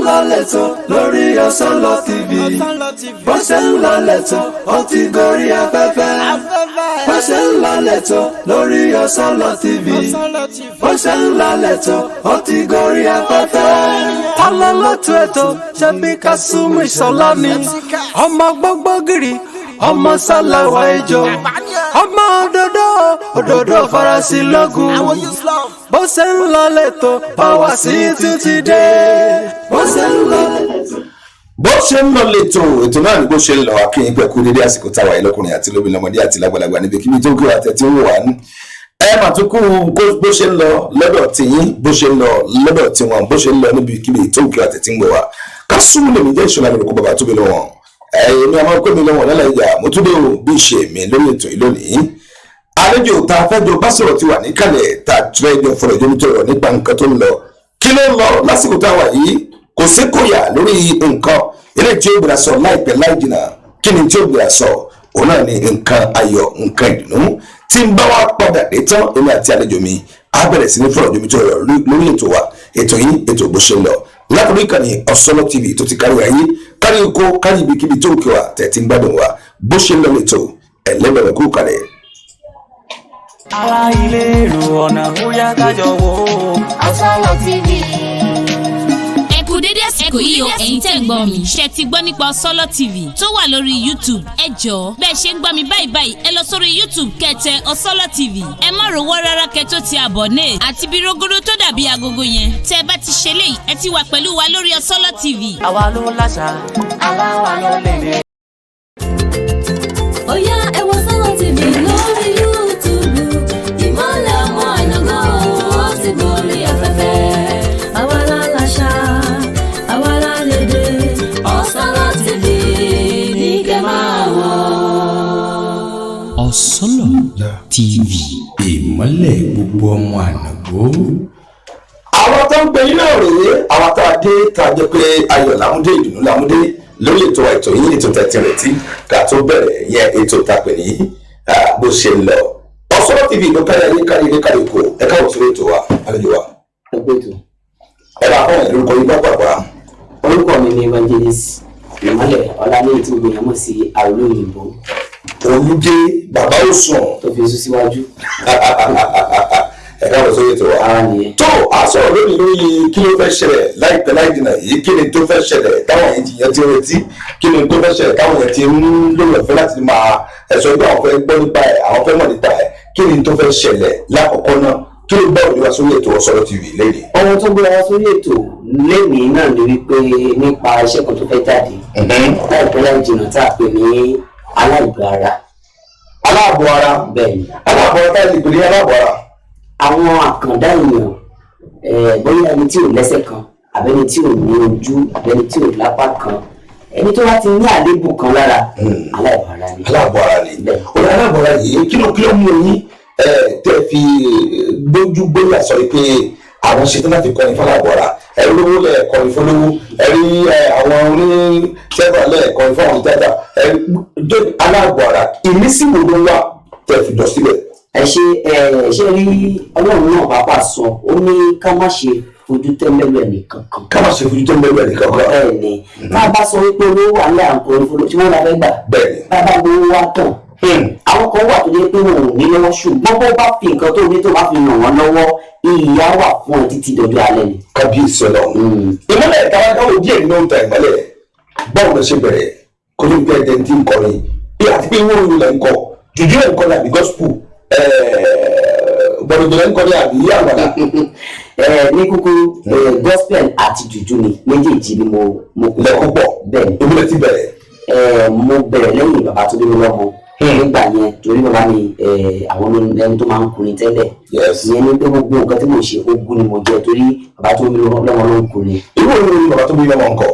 lọ lẹ́tọ̀ lórí Ọ̀sánlọ TV. Bó ṣe ń lọ lẹ́tọ̀ ó ti gorí afẹ́fẹ́. Bó ṣe ń lọ lẹ́tọ̀ lórí Ọ̀sánlọ TV. Bó ṣe ń lọ lẹ́tọ̀ ó ti gorí afẹ́fẹ́. Tálọ́ lọ́tọ̀ ètò ṣe bí Kásùmù Ìṣọ̀lá ni. Ọmọ gbogbo gírí ọmọ sálàwà ìjọ ọmọ òdòdó farasí lọ́gùn. Bó ṣe ń lọ lẹ́tọ̀ báwa sí títí dé. Bó ṣe ń lọ lẹ́tọ̀. Bó ṣe ń lọ lẹ́tọ̀ ètò náà ni bó ṣe ń lọ akínyìn pẹ̀kú dédé àsìkò táwa yìí lọ́kùnrin àti lóbìnrin lọ́mọdé àti lágbàlagbà níbi kíbi tó kí wà tẹ̀ tí ń wà ní. Ẹ mà tún kú bó ṣe ń lọ lọ́dọ̀ tìyín bó ṣe ń lọ lọ́dọ̀ tiwọn bó ṣe ń lọ níbi kíbi tó kí wà tẹ̀ tí ń gbọ̀ wá. Kásùmù lèmi jẹ́ Ìṣọ̀lá mi kó bàbá tóbi lọ́wọ́. Ẹ̀yin a máa kó mi lọ́wọ́ lálẹ́ ìyá mo tún dé o bí ìṣe mi lórí ètò yìí lónìí. Àlejò tá a fẹ́ jọ bá sọ̀rọ̀ ti wà níkàlẹ̀ tá a tún ẹjọ́ fọ̀rọ̀ ìjọba tó rọ̀ nípa nǹkan tó ń lọ. Kí ló ń lọ lásìkò táwa yìí? Kò sí kòyà lórí nǹkan ilé tí ó gbéra sọ láìpẹ́ láì jìnnà. Kí ni tí ó gbéra sọ? Òun náà ni nǹkan ayọ̀ nǹkan ìdùnnú. Tí ń bá wa padà dé tán èmi àti àlejò mi á bẹ̀rẹ̀ sí ní fọ̀rọ̀ ìjọba tó rọ̀ lórí ètò wa. Ètò yìí ètò bó ṣe ń lọ. Látòrí ìkànnì Ọ̀sánlọ TV tó ti kárí ayé kárí oko kárí ibikíbi tó kí wa tẹ̀tí ń gbádùn wa bó ṣe ń lọ lẹ́tọ̀ ẹ̀lẹ́bẹ̀rẹ̀ kú kalẹ̀. Ara ilé èrò ọ̀nà ó yá kájọ wò ó. Ọ̀sánlọ TV. Ẹ kú dédé àsìkò yìí o ẹ̀yin tẹ́ ń gbọ́ mi ṣe ti gbọ́ nípa Ọ̀sánlọ TV tó wà lórí YouTube. Ẹ jọ̀ọ́ bẹ́ẹ̀ ṣe ń gbọ́ mi báyìí ẹ lọ sórí YouTube kẹtẹ Ọ̀sánlọ TV. Ẹ má rówó rárá kẹtó ti abonné àti bí rógódó tó dàbí agogo yẹn. Tẹ́ ẹ bá ti ṣe léyìí ẹ ti wà pẹ̀lú wa lórí Ọ̀sánlọ TV. Àwa ló láṣà aláwa ló lè lè. Ó yá ẹ wo Ọ̀sánlọ TV lórí YouTube. Ìmọ́lẹ̀ ọmọ àyàngá ó ti gorí afẹ́fẹ́. Àwa la láṣà, àwa la lédè. Ọ̀sánlọ TV ní kẹ́ máa wò. Ọ̀sánlọ TV. Ìmọ́lẹ̀ gbogbo ọmọ ànàgbó. Àwọn tó ń gbé yín náà rèé àwọn tá a dé tá a jẹ́ pé ayọ̀ làmúdé ìdùnnú làmúdé lórí ètò yìí ètò tẹ̀tí retí ká tó bẹ̀rẹ̀ yẹn ètò tàpẹ̀ ní bó ṣe ń lọ. Ọ̀sánlọ TV ló kárí ayé kárí ilé kárí oko ẹ káwọ̀ sórí ètò wa àlejò wa. Ẹgbẹ́ ètò. Ẹ bá fún ẹ̀ lórúkọ yín pápá. Orúkọ mi ni Evangelist Ìmọ́lẹ̀ Ọláléyìn tí gbogbo èèyàn mọ̀ sí Àrólé Òyìnbó. Olúdé bàbá ó sùn. Tó fi sún síwájú. Ẹ káwọ̀ sórí ètò wa. Ara nìyẹn. Tó a sọ̀rọ̀ lónìí lórí kí ló fẹ́ ṣẹlẹ̀ láìpẹ́ láì jìnnà yìí kí ni tó fẹ́ ṣẹlẹ̀ táwọn èèyàn ti retí kí ni tó fẹ́ ṣẹlẹ̀ táwọn èèyàn ti ń lórí ọ̀fẹ́ láti máa ẹ̀sọ́ pé àwọn fẹ́ gbọ́ nípa ẹ̀ àwọn fẹ́ mọ̀ nípa ẹ̀ kí ni tó fẹ́ ṣẹlẹ̀ lákọ̀ọ́kọ́ náà kí ló bá òní wá sórí ètò Ọ̀sánlọ TV lẹ́yìn. Ohun tó gbé wa sórí ètò lẹ́yìn náà ni wípé nípa iṣẹ́ kan tó fẹ́ jáde láìpẹ́ láì jìnnà tá a pè ní aláàbò ara. Aláàbò ara. Bẹ́ẹ̀ni. Aláàbò ara táyà lè pè ní aláàbò ara. Àwọn àkàndá èèyàn bóyá ẹni tí ò lẹ́sẹ̀ kan àbẹ́ni tí ò ní ojú àbẹ́ni tí ò lápá kan ẹni tó bá ti ní àléébù kan lára aláàbò ara ni. Aláàbò ara ni. Ọ̀rọ̀ aláàbò ara yìí kí ló mú yín tẹ́ fi gbójú gbóyà sọ pé àwọn ṣetán láti kọ́ni fáláàbò ara ẹ̀rí lówó lẹ́ẹ̀kọ́ni fọlówó ẹ̀rí àwọn oníṣẹ́gbà lẹ́ẹ̀kọ́ni fáwọn ìtajà ẹ̀rí aláàbò ara ìmísí wo ló wà tẹ́ fi dọ̀ síbẹ̀. Ẹ ṣe rí Ọlọ́run náà pàápàá sọ ó ní ká má ṣe fojú tẹ́ńbẹ́lú ẹnìkan kan. Ká má ṣe fojú tẹ́ńbẹ́lú ẹnìkan kan. Bẹ́ẹ̀ni tá a bá sọ wípé olówó wà ní àǹkó ìfowó tí wọ́n la fẹ́ gbà. Bẹ́ẹ̀ni. Bá a bá gbowó wá tán. Àwọn kan wà tó jẹ́ pé wọn ò ní lọ́wọ́ ṣùgbọ́n bó bá fi nǹkan tó ní tó bá fi ràn wọ́n lọ́wọ́ ìyá wà fún ẹ títí dọjọ́ alẹ́ ni. Kábíyèsí Ọlọ́run. Ìmọ́lẹ̀ káwákáwò díẹ̀ nínú ìta ìmọ́lẹ̀ báwo ló ṣe bẹ̀rẹ̀ kó ló ń gbé ẹ̀dẹ̀ tí ń kọrin bí àti pé wọ́n ń lẹ̀ ń kọ jùjú ẹ̀ ń kọ àbí gospel gbọdọ̀gbọdọ̀ ń kọ ní àbí àgbàlá. Ní kúkúrú gospel àti jùjú ni méjèèjì ni mo lẹ́kọ̀ọ́ pọ̀ bẹ́ẹ̀ni. ìmúlẹ̀ ti bẹ̀rẹ̀. Mo bẹ̀rẹ̀ lẹ́yìn bàbá tó bí mi lọ́mọ nígbà yẹn torí bàbá mi àwọn ẹni tó máa ń kùnrin tẹ́lẹ̀ ìyẹn ní pé gbogbo nǹkan tí mo ṣe ogún ni mo jẹ torí bàbá tó bí mi lọ́mọ ló ń kùnrin. irú òun ni bàbá tó bí mi lọ́mọ ń kọ.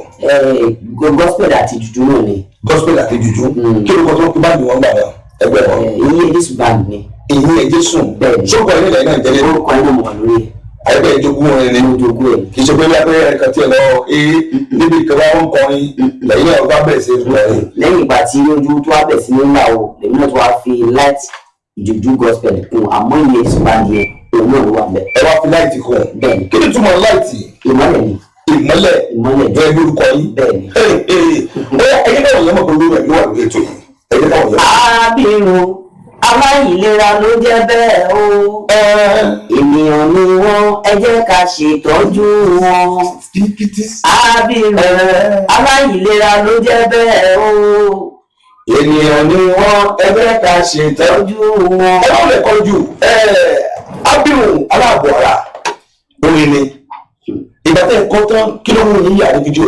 Gospel àti jùjú náà ni. Gospel àti jùjú kí ló kọ́ tó kí báyìí wọ́n gbà náà ẹgbẹ́ wọn. Iye Jésù band ni. Iye Jésù bẹ́ẹ̀ni. sọ́kọ̀ ilé ìlànà ìjẹ́lẹ̀. orúkọ ẹ̀ náà mo wà lórí ẹ̀. Ẹgbẹ́ ìjogún wọn ni ìjogún ẹ̀. kì í ṣe pé lábẹ́ ẹ̀ka tí ẹ lọ níbi ìkẹwàá wọn kọrin lẹ́yìn náà ọba bẹ̀rẹ̀ sí kọrin. Lẹ́yìn ìgbà tí ojú tó wá bẹ̀ sí ní ńlá o lèmi náà tó wá fi light ìjòjú gospel kún àmọ́ Iye Jésù band yẹn òun náà ló wà bẹ́ẹ̀. Ẹ wá fi láìtì kún. Bẹ́ẹ̀ni. Kí ni túmọ̀ láìtì? Ìmọ́lẹ̀ ni. ìmọ́lẹ̀ bẹ́ẹ̀ lórúkọ yín. bẹ́ẹ̀ni. ẹ̀yin náà wọ̀nyẹn mọ̀ pé olórí ẹ̀mí wà lórí ètò yìí ẹ̀yin náà wọ̀nyẹn. Abirùn aláìlera ló jẹ́ bẹ́ẹ̀ o. ènìyàn ni wọ́n, ẹ jẹ́ ká ṣètọ́jú wọn. Abirùn aláìlera ló jẹ́ bẹ́ẹ̀ o. ènìyàn ni wọ́n, ẹ jẹ́ ká ṣètọ́jú wọn. ẹ má lè kọjú Abirùn aláàbọ̀ ara orin ni ìgbà tẹ́ ẹ kọ́ tán kí ló mú yín yà ní fídíò.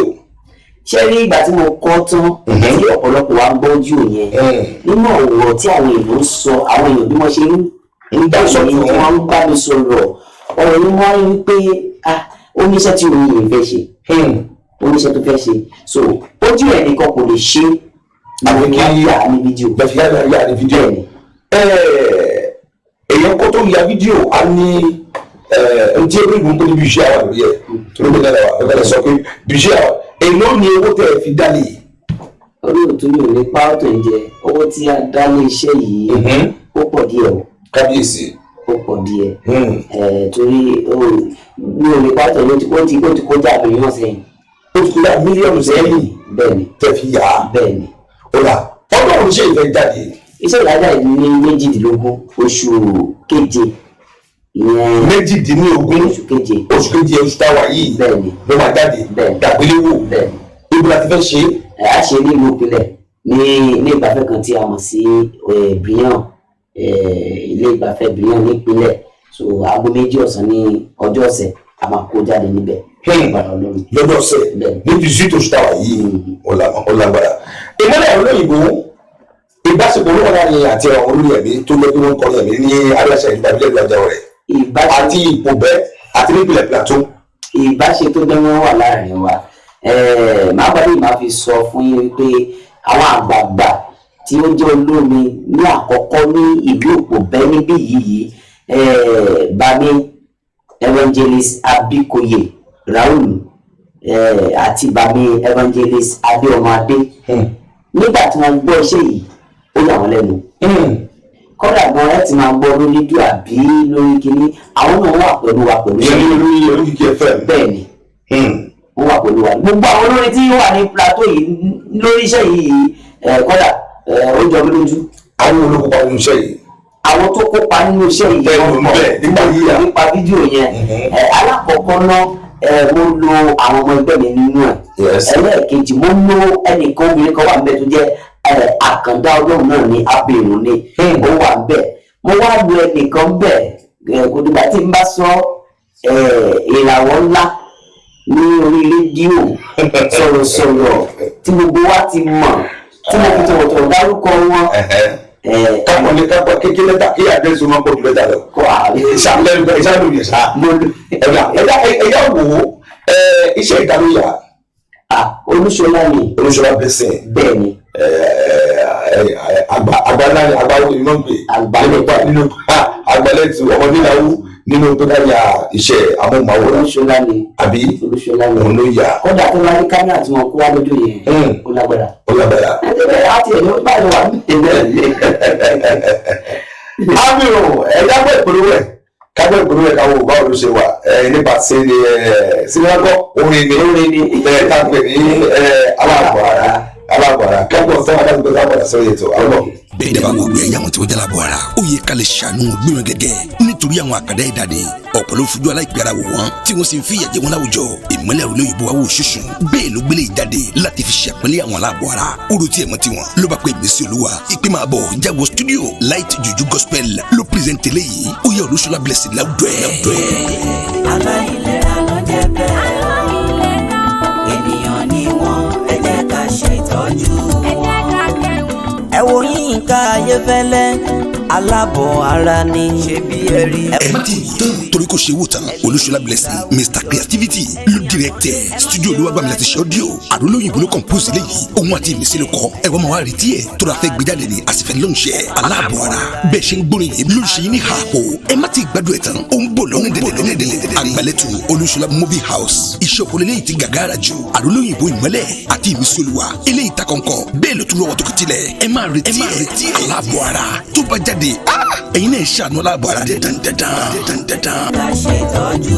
ṣé rí ìgbà tí mo kọ́ tán tí ọ̀pọ̀lọpọ̀ wa ń gbọ́jú yẹn nínú ọ̀rọ̀ tí àwọn èèyàn ń sọ àwọn èèyàn bí wọ́n ṣe ń gbà sọ tí wọ́n ń bá mi sọ̀rọ̀ ọ̀rọ̀ yìí wọ́n rí pé oníṣẹ́ tí òun yìí fẹ́ ṣe oníṣẹ́ tó fẹ́ ṣe so ojú ẹ̀ nìkan kò lè ṣe àwọn yà ní fídíò. bẹ̀fì yà ní fídíò ni èèyàn kó tó ya fídíò á ní ntí ebi ìlú ń tóbi bíi iṣẹ́ àwọn àlùyẹ tó ló gbẹdẹ wa ọgbẹdẹ sọ pé bíi iṣẹ́ àwọn èló ni owó tẹ fi dálé yìí. orí òtún mi ò ní pa ọ̀tọ̀ ń jẹ owó tí a dá lé iṣẹ́ yìí ó pọ̀ díẹ̀ o. kábíyèsí. ó pọ̀ díẹ̀ torí mi ò ní pa ọ̀tọ̀ ó ti kọjá mílíọ̀nù sẹ́yìn. ó ti kọjá mílíọ̀nù sẹ́yìn. bẹ́ẹ̀ni. tẹ fi yà á. bẹ́ẹ̀ni. ó rà ọlọ́run ṣe ìfẹ́ jáde. iṣẹ́ ìlàjà ní 18 oṣù keje. méjìdínlógún oṣù keje oṣù táwa yìí ló máa jáde dàgbéléwò ibi láti fẹ́ ṣe. a ṣe ní ìlú ìpínlẹ̀ ní ìgbafẹ́ kan tí a mọ̀ sí Brian ilé ìgbafẹ́ Brian ní ìpínlẹ̀ so aago 2 ọ̀sán ní ọjọ́ ọ̀sẹ̀ a máa kó jáde níbẹ̀. lọ́jọ́ ọ̀sẹ̀ níbi sí oṣù táwa yìí ó lágbára. ìmọ̀lẹ̀ olóyìnbó ìbáṣepọ̀ olówó láàrin àti àwọn olórí ẹ̀mí tó lé pé wọ́n kọ́ ẹ̀mí ní aláṣẹ ìgbàlódé ìgbàjọ rẹ̀ àti ipò bẹ́ẹ̀ àti nípìnlẹ̀ Plateau. ìbáṣe tó dánwó wà láàrin wa máa bá yìí máa fi sọ fún yín wípé àwọn àgbààgbà tí ó jẹ́ olómi ní àkọ́kọ́ ní ìlú Òpòbẹ́ níbí yìí Bami Evangelist Abikoye Raul àti Bami Evangelist Adeomade nígbà tí wọ́n gbọ́ iṣẹ́ yìí ó yà wọ́n lẹ́nu kọ́dà gan ẹ ti máa gbọ́ lórí rédíò àbí lórí kínní àwọn náà wà pẹ̀lú wa pẹ̀lú lórí Kiki FM. bẹ́ẹ̀ ni wọ́n wà pẹ̀lú wa gbogbo àwọn olórin tí wà ní Plateau yìí lórí iṣẹ́ yìí kọ́dà ó jọ mí lójú. àwọn olókópa nínú iṣẹ́ yìí. àwọn tó kópa nínú iṣẹ́ yìí nípa fídíò yẹn alákọ̀ọ́kọ́ náà mo lo àwọn ọmọ ẹgbẹ́ mi nínú ẹ̀ ẹlẹ́ẹ̀kejì mo lo ẹnìkan obìnrin kan wà níbẹ̀ tó jẹ́ àkàndá ọlọ́run náà ní Abirùn ni ó wà bẹ́ẹ̀ mo wá lu ẹnìkan bẹ́ẹ̀ kò dìgbà tí n bá sọ ìràwọ̀ ńlá ní orí rédíò sọ̀rọ̀sọ̀rọ̀ tí gbogbo wa ti mọ̀ tí mo fi tọ̀wọ̀tọ̀wọ̀ dárúkọ wọn. kápọ̀ ní kápọ̀ kékeré ta kí àdéhùn sọ máa pọ̀ jù lẹ́tà lọ. ìṣàlù yẹn sá. ẹ̀yà wò ó iṣẹ́ ìdánúyà. Olúṣọlá ni. Olúṣọlá bẹ́sẹ̀. bẹ́ẹ̀ ni. àgbàlá ni àgbàwò ni wọ́n ń pè nínú àgbàlẹ́tù ọmọdéláwù nínú tó dáyà iṣẹ́ amóhùnmáwòrán. Olúṣọlá ni. àbí Olúṣọlá ni. òun ló yà. kódà tó bá ní kámẹ́rà tí wọ́n kó wá lójú yẹn ó lágbára. ó lágbára. ẹ̀ẹ́dẹ́gbẹ̀rẹ̀ àti ẹ̀yọ́ báyìí wà ní ìbẹ̀rẹ̀. Abirùn ẹ̀yà gbọ́ ìpolówó ẹ̀ kábẹ́ ìpolówó ẹ̀ káwọ́ báwo ló ṣe wà nípa sinimá orin ni kápẹ́ ní alábọ̀ara kápẹ́ sọ́wọ́n adágún tó sábà sórí ètò àwọn. bẹ́ẹ̀ dábàá gbogbo ẹ̀yà wọn tí wọ́n jẹ́ alábọ̀ara ó yẹ ká lè ṣàánú gbìyànjú gẹ́gẹ́ nítorí àwọn àkàndá ìdádé ọ̀pọ̀ ló fojú aláìpẹ́ ara wò wọ́n tí wọ́n sì ń fi ìyà jẹ wọn láwùjọ ìmọ́lẹ̀ àrùn olóyìnbó wa wò ṣùṣù bẹ́ẹ̀ ló gbélé ìjáde láti fi ṣàpọ́nlé àwọn alábọ̀ara oró tí ẹ̀mọ́ tiwọn ló bá pẹ́ ìgbésí olúwa ìpè máa bọ̀ jáwọ́ studio light juju gospel ló pírẹsẹ̀ntì lẹ́yìn ó yẹ Olúṣọlá blessing láwùjọ ẹ̀. aláìlera ló jẹ́ bẹ́ẹ̀ ènìyàn ni wọ́n ẹ jẹ́ ká ṣètọ́jú wọn. ẹ wo Yínká Ayéfẹ́lẹ́ alábọ̀ ara ni ṣebí ẹ rí. ẹ má ti tán torí kò ṣe wò tán Olúṣọlá blessing Mr Creativity ló direct studio ló wá gbàmí láti ṣe audio àrólóyìnbó ló compose léyìí òun àti ìmísí ló kọ ẹ wọ́n máa wá retí ẹ̀ tó ra fẹ́ gbé jáde ní àsìfẹ́ ló ń ṣe aláàbọ̀ ara bẹ́ẹ̀ ṣe ń gbórin yìí ló ń ṣe yín ní àpò ẹ má ti gbádùn ẹ̀ tán ó ń bọ̀ lọ́nà dẹ̀dẹ̀dẹ̀dẹ̀ àgbàlẹ̀tù Olúṣọlá movie house iṣẹ́ òpó lélẹ́yìí ti gàgàrà jù àrólóyìnbó ìmọ́lẹ̀ àti ìmísí olúwa eléyìí ta kọ̀ǹkọ̀ bẹ́ẹ̀ ló tún lọ́wọ́ tó kìtìlẹ̀ ẹ máa retí aláàbọ̀ ara tó bá jáde ẹ̀yin náà ṣàánú aláàbọ̀ ara dandan. ká ṣètọ́jú.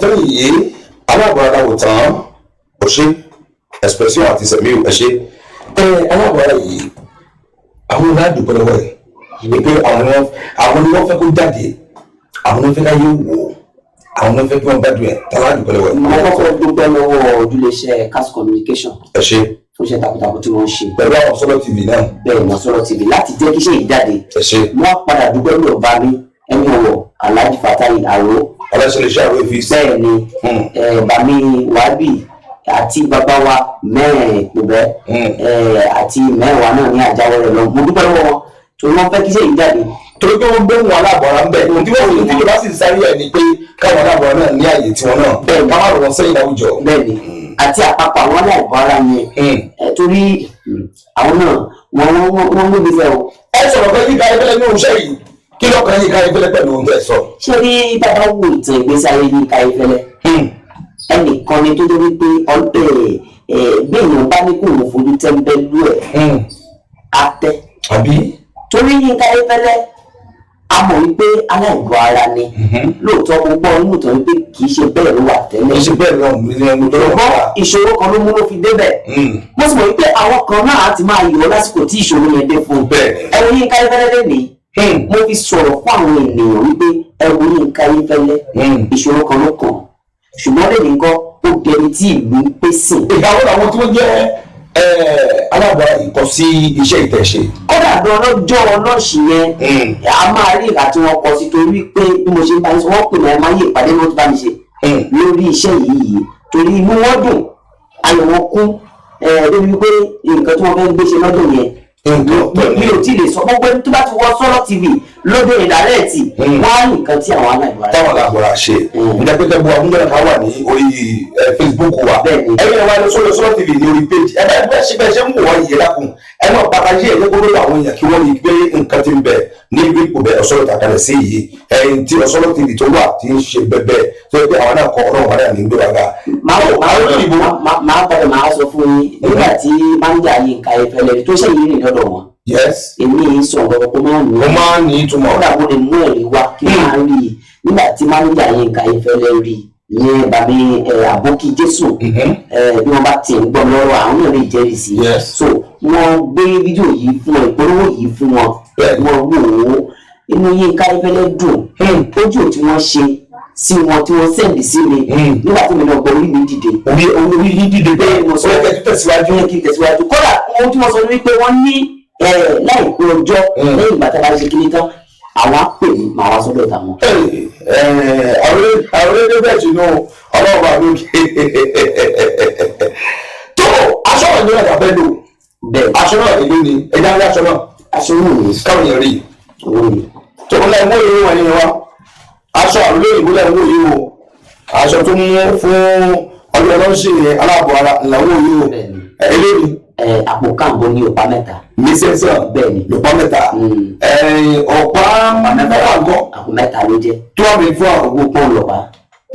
aláwòtán yìí aláàbọ̀ra aláwòtán òṣè expression àti sẹ̀mí ẹ̀ṣẹ́ aláàbọ̀ra yìí àwọn aládùúgbò lọ́wọ́ ẹ̀ pé àwọn ni wọ́n fẹ́ kó jáde àwọn ni wọ́n fẹ́ ká yé wò àwọn ni wọ́n fẹ́ kí wọ́n gbádùn ẹ̀ aládùúgbò lọ́wọ́ ẹ̀. mo kọ́kọ́ dúpẹ́ lọ́wọ́ ojúléeṣẹ́ CAS communication ẹ̀ṣẹ́ fún iṣẹ́ takuntakun tí wọ́n ń ṣe. pẹ̀lú àwọn Solo TV náà. bẹ́ẹ̀ ni Solo TV láti jẹ́ kí iṣẹ́ yìí jáde. ẹ̀ṣẹ́ wọ́n padà dúpẹ́ lọ́ọ̀ bá mi ẹni ọ̀wọ̀ Alhaji Fatai Aro. aláṣẹ iṣẹ́ àrò ìfi. bẹ́ẹ̀ ni bami Wabi àti bàbá wa mẹ́rin ìpòbẹ́ àti mẹ́wàá náà ní àjáwọ́ lọ mo dúpẹ́ lọ́wọ́ wọn torí wọ́n fẹ́ kí iṣẹ́ yìí jáde. torí pé wọ́n gbé wọn aláàbọ̀ra ń bẹ̀ tí wọ́n sì ti bá sì sáré ẹ̀ ni pé káwọn aláàbọ̀ra náà ní àyè tiwọn náà bẹ́ẹ̀ ká má rọ̀ wọn sẹ́yìn láwùjọ. bẹ́ẹ̀ ni àti àpapọ̀ àwọn aláàbọ̀ra yẹn torí àwọn náà wọ́n ń gbé fẹ́ o. ẹ sọ̀rọ̀ pé yíká ẹgbẹ́lẹ́ ní oṣù yìí kí lọ́kàn yíká ẹgbẹ́lẹ́ pẹ̀lú ohun tẹ̀ sọ. ṣé rí bàbá wo ìtàn ìgbésí ayé yíká ẹgbẹ́lẹ́ ẹnìkan ni tó dé wípé gbẹ̀yìn bá ní kò wọ́n fojú tẹ́ńbẹ́lú ẹ̀ atẹ́. àbí. torí yíká ẹgbẹ́lẹ́ a mọ̀ wípé aláìgbọ́ ara ni lóòótọ́ mo gbọ́ nínú ìtàn wípé kì í ṣe bẹ́ẹ̀ ló wà tẹ́lẹ̀. kì í ṣe bẹ́ẹ̀ lọ ṣùgbọ́n ìṣòro kan ló mú ló fi débẹ̀. mo sì mọ̀ wípé àwọn kan náà á ti máa yọ lásìkò tí ìṣòro yẹn dé fún un. ẹ̀rọ yíká ẹgbẹ́lẹ́ lè ní mo fi sọ̀rọ̀ fún àwọn ènìyàn wípé ẹ̀rọ yíká ẹgbẹ́lẹ́ ìṣòro kan ló kàn ṣùgbọ́n lè ní kọ́ ó dẹni tí ìlú ń pèsè. ìgbàwọ́ làwọn tí wọ́n jẹ́ alábọ̀ra ìkọ sí iṣẹ́ ìtẹ̀ṣe. kódà gan lọ́jọ́ ọlọ́ọ̀ṣì yẹn a máa rí ìgbà tí wọ́n kọ sí torí pé bí mo ṣe ń bá yín sọ wọ́n pè mí máa yé ìpàdé ló ti bá mi ṣe lórí iṣẹ́ yìí torí inú wọn dùn ayọ̀ wọn kún débi pé nǹkan tí wọ́n fẹ́ gbé ṣe lọ́dún yẹn mi ò tí ì lè sọ gbogbo ẹni tó bá ti wọ Solo TV lóde ìdálẹ́ẹ̀tì wọ́n á ní nǹkan tí àwọn aláìbọ̀ra ṣe ìdápẹ́tẹ́ bu àmúgbẹ́rẹ́ kan wà ní orí Facebook wa ẹ̀yin ẹ̀ wá lọ Solo TV ní orí page ẹ̀ bẹ́ẹ̀ ṣe bẹ́ẹ̀ ṣe ń wò wọ́n yìí lákùn ẹ̀ náà pàtàkì ẹ̀ lẹ́kọ̀ọ́ lórí àwọn èèyàn kí wọ́n rí pé nǹkan ti ń bẹ ní ibi ipò bẹ́ẹ̀ Solo tàkàlẹ̀ sí yìí ẹ̀yìn tí Solo TV tó wà tí ń ṣe bẹ́ẹ̀ tó yẹ pé àwọn náà kọ ọ̀rọ̀ wọn náà ní gbé wa ga. máa padà máa sọ fún yín nígbà tí máńjà yìí ń ka ìfẹ́lẹ́ tó ṣe yìí rìn lọ́dọ̀ wọn. yes. èmi sọ̀rọ̀ ó máa ń ní ìtumọ̀. kódà mo lè mú ẹ̀rí wá kí n máa rí i nígbà tí máńjà yìí ń ka ìfẹ́lẹ́ rí ìyẹn bàbí àbókí Jésù bí wọ́n bá tiẹ̀ ń gbọ́ lọ́rọ̀ àwọn náà lè jẹ́rìí sí i. so wọ́n gbé fídíò yìí fún wọn ìpolówó yìí fún wọn wọ́n wò ó inú Yínká Ayéfẹ́lẹ́ dùn ojú tí wọ́n ṣe sí wọn tí wọ́n sẹ́ndì sí mi nígbà tí mo lọ gbọ́ orí mi dìde. orí yìí dìde bẹ́ẹ̀ mo sọ ẹ́ kí n tẹ̀síwájú. kódà ohun tí wọ́n sọ ni wípé wọ́n ní láìpẹ́ ọjọ́ lẹ́yìn ìgbà tí a bá ṣe kíní tán àwọn á pè mí màá wá sọ́dọ̀ tàwọn. àwọn ilé bẹ́ẹ̀ tí inú ọlọ́run bá lókè tó aṣọ wà ní ọ̀dà bẹ́ẹ̀ lò aṣọ náà èlé ni ẹja ní aṣọ náà aṣọ náà ní káwọn yẹn rí tó ń lẹ́yìn wọ́n yìí wọ́n yìí wá aṣọ àrùlé ìbò lẹ́yìn wọ́n yìí wò aṣọ tó mú fún ọdún ọlọ́sìn aláàbọ̀ ara làwọn yìí wò eléyìí. àpò káàbọ̀ ní ọ̀pá mẹ́ta. ní sẹ́sẹ̀ bẹ́ẹ̀ ni lọ́pọ̀ mẹ́ta ọ̀pá mẹ́ta wà gọ́. àpò mẹ́ta ló jẹ́. tó wà mí fún àwọn owó pọ́n lọ́pá.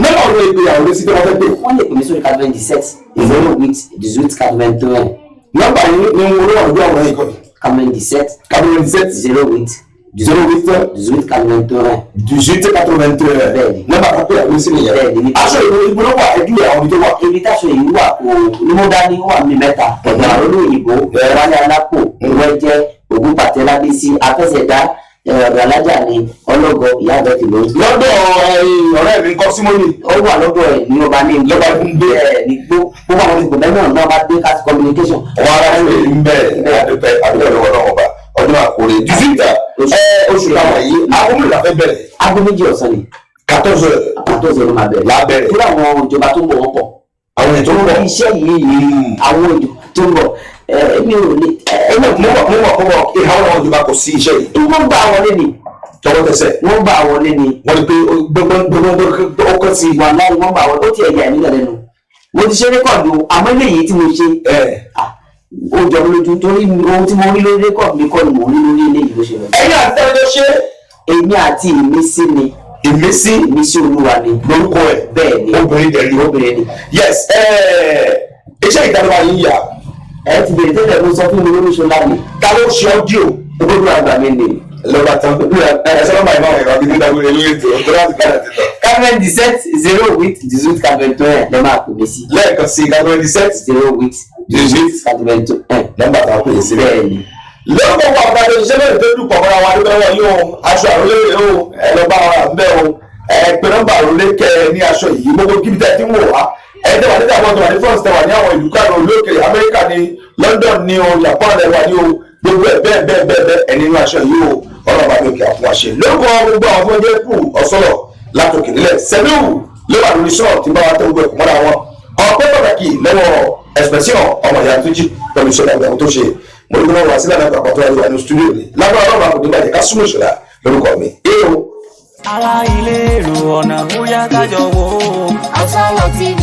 mẹ́ta ọ̀rọ̀ ìgbéyàwó lé sí pé wọ́n fẹ́ pé. wọ́n lè pè mí sórí 97 08 80 nọ́mbà yìí ni mo lọ́wọ́ ọdún àwọn ẹ̀kọ́ yìí. 97 08 18 18 81 bẹ́ẹ̀ni nọ́mbà kan pé àwọn ìsinmi yẹn. bẹ́ẹ̀ni aṣọ ìgbó ló wà ẹdú àwọn ibi tó wà. ibi táṣọ yìí wà kò ní mo dání wà mí mẹ́ta ọ̀gá olóyìnbó wálé alápò ìwẹ́jẹ́ ògúnpàtẹ́ lábísí afẹ́sẹ̀dá ọ̀dọ̀ alájà ni ọlọ́gọ ìyá àgbẹ̀ tìlú. lọ́dọ̀ ọ̀rẹ́ mi kọ́ símọ́nì. ó wà lọ́dọ̀ ẹ̀ ní ọba ní ìjọba ń gbé ẹ̀ ní gbogbo àwọn ìgbòmẹ́ náà bá dé CAS communication. ọwọ́ ara ẹ̀ ń bẹ̀ àdúpẹ́ àdúpẹ́ lọ́wọ́ ọba ọdún àkórè jùsíta oṣù làwọn yìí aago mélòó la fẹ́ bẹ̀rẹ̀. aago méjì ọ̀sán ni. 14 ló máa bẹ̀rẹ̀. lábẹ̀rẹ̀. kí àwọn ìjọba tó ń bọ̀ wọ́n pọ̀. àwọn ètò ń bọ̀. iṣẹ́ yìí àwọn ìjọba tó ń bọ̀ mi ò ní. mo mọ̀ ìhàwọ̀ àwọn ìjọba kò sí iṣẹ́ yìí. wọ́n gbà wọlé ni. tọwọ́ tẹsẹ̀. wọ́n gbà wọlé ni. wọ́n ti pé gbogbo ọkọ̀ sí. wà láì wọ́n gbà wọlé ó ti ẹ̀yà nígbà lẹ́nu. mo ti ṣe rékọ̀dù àmọ́ eléyìí tí mo ṣe ó jọ mi lójú torí ohun tí mo rí lórí rékọ̀dù mi kọ́ ni mo rí lórí eléyìí ló ṣe lọ. ẹ̀yin àti ẹni tó ṣe. èmi àti ìmísí ni. ìmísí olúwa ni. lórúkọ ẹ̀ bẹ́ẹ̀ ni obìnrin ni. yes iṣẹ́ ìdánimọ̀ yìí yà. ẹ ti bèrè tẹ́lẹ̀ mo sọ fún mi lórí ṣọlá mi. ta ló ṣe ọ́díò. olórí àgbà mi ni. lọ́ba tán ẹ̀sọ́ máa ń bá ẹ̀rọ gidi dágbére lórí ètò tó láti kára ti lọ. 97 08 18 81 lẹ́ máa pè mí sí. lẹ́ẹ̀kan sí 97 08 18 81 nọ́mbà táwọn pè é sí bẹ́ẹ̀ ni. lọ́gbọ̀n wa bá lè ṣiṣẹ́ lórí tó dùpọ̀ mọ́ra wa lórí ọwọ́ yìí o aṣọ àrólé o ẹ lọ bá wa bẹ́ o ẹ pé nọ́mbà àrólé kẹ ẹ ní aṣọ yìí gbogbo kíbi tẹ́ ti ń wò wá ẹ tẹ́ wà nígbà wọn tó wà ní France tẹ́ wà ní àwọn ìlú kan olókè Amẹ́ríkà ní London ní o Japan ẹ wà ní o gbogbo ẹ bẹ́ẹ̀ ẹ nínú aṣọ yìí o ọlọ́ba lókè àfún àṣẹ lórúkọ gbogbo àwọn fún ẹgbẹ́ kù ọ̀sọ́lọ̀ látòkè nílẹ̀ sẹ́lú ló wà lórí sọ́ọ̀ tí bá wa tó gbogbo ẹ̀kọ́ mọ́ra wọn ọ̀pẹ́ pàtàkì lọ́wọ́ expression ọmọ ìyá tó jí pẹ̀lú ìṣẹ̀lẹ̀ àgbẹ̀wò tó ṣe mo ní kí wọ́n wá sílẹ̀ náà pàpọ̀ tó wáyé wà ní stúdíò ní lágbára ọlọ́run àkùnrin bàjẹ́ ká súnmọ́ ìṣọ̀lá lórúkọ mi. ara ilé èrò ọ̀nà bóyá kájọ wò ó. Ọ̀sánlọ̀ TV.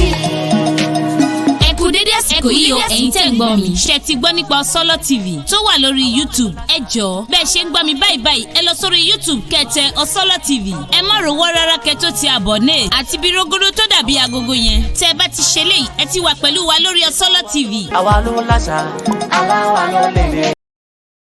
ẹ kú dédé àsìkò yìí o ẹ̀yin tẹ́ ń gbọ́ mi ṣe ti gbọ́ nípa Ọ̀sánlọ̀ TV tó wà lórí YouTube ẹ jọ̀ọ́ bẹ́ẹ̀ ṣe ń gbọ́ mi báyìí ẹ lọ sórí YouTube kẹtẹ Ọ̀sánlọ̀ TV ẹ má rówó rárá kẹtó ti abonné àti bí rógódó tó dàbí agogo yẹn tẹ́ ẹ bá ti ṣe léyìí ẹ ti wà pẹ̀lú wa lórí Ọ̀sánlọ̀ TV. àwa ló láṣà àwa ló lè lè.